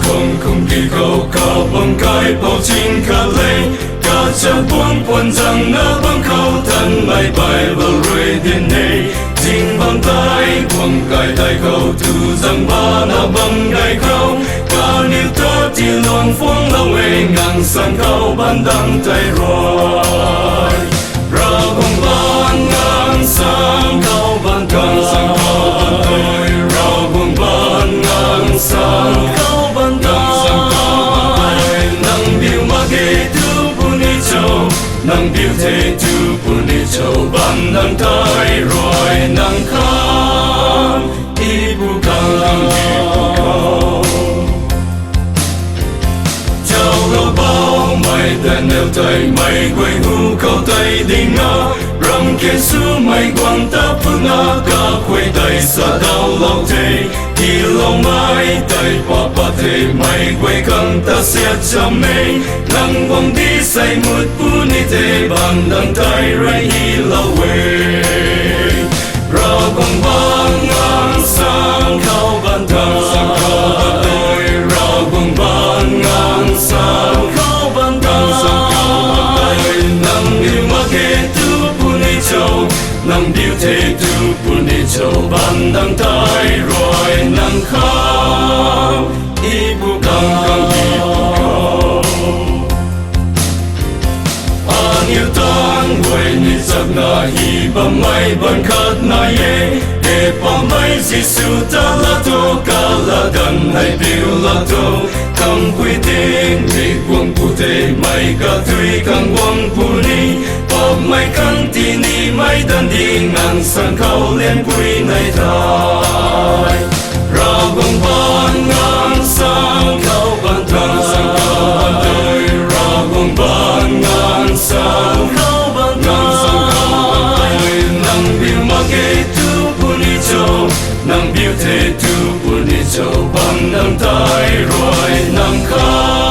空空地cầu靠bằng cái bao chín cả lệ cả trăm buông quân rằng ngỡ bằng khâu thân máy bay vào rồi đến đây chính bằng tay quăng cái tay khâu từ rằng ba na bằng gai khâu cả niềm tơ chỉ lòng phong lâu về ngang sang khâu ban đăng tay rồi ra cùng ban ngang sang khâu ban ngang sang khâu ban tôi ra cùng ban ngang sang khâu ban ngang nang biu ma ke tu puni châu nang biu thế tu puni châu ban nang tai rồi nang kham ibu kang châu lo bao mày đàn nêu tay mày quay hu câu tay đi ngã rong kia su mày quăng ta phương ngã cả quay tay xa đau lòng thế thì lòng mày tay bỏ bỏ thế mày quay căng ta sẽ chăm mê nắng vòng đi say một phút ni thế bàn đằng tay ray hi lâu về ra cùng ban ngang sang khâu ban thang sang khâu ban tôi ra cùng ban ngang sang khâu ban thang sang khâu ban tôi nắng yêu mà kê tu puni châu nắng điêu thế tu puni châu ban đằng tay rồi nắng khâu ibu kang yêu tan quay ni giấc na hi bầm mây bận khát na ye để bom mây Giêsu ta la to cả la đàn hay biểu la to cầm quy tên để quăng cụ thể mây cả tùy càng quăng cụ ni bom mây càng tin ni mây đàn đi ngang sang khâu lên quy này thay ra quăng ban ngang sang khâu ban thang sang khâu ban tôi ra quăng ban ngang sang khâu ban ngang nang biu ma ke tu puni châu nang biu thế tu puni châu ban nang tai rồi nang khâu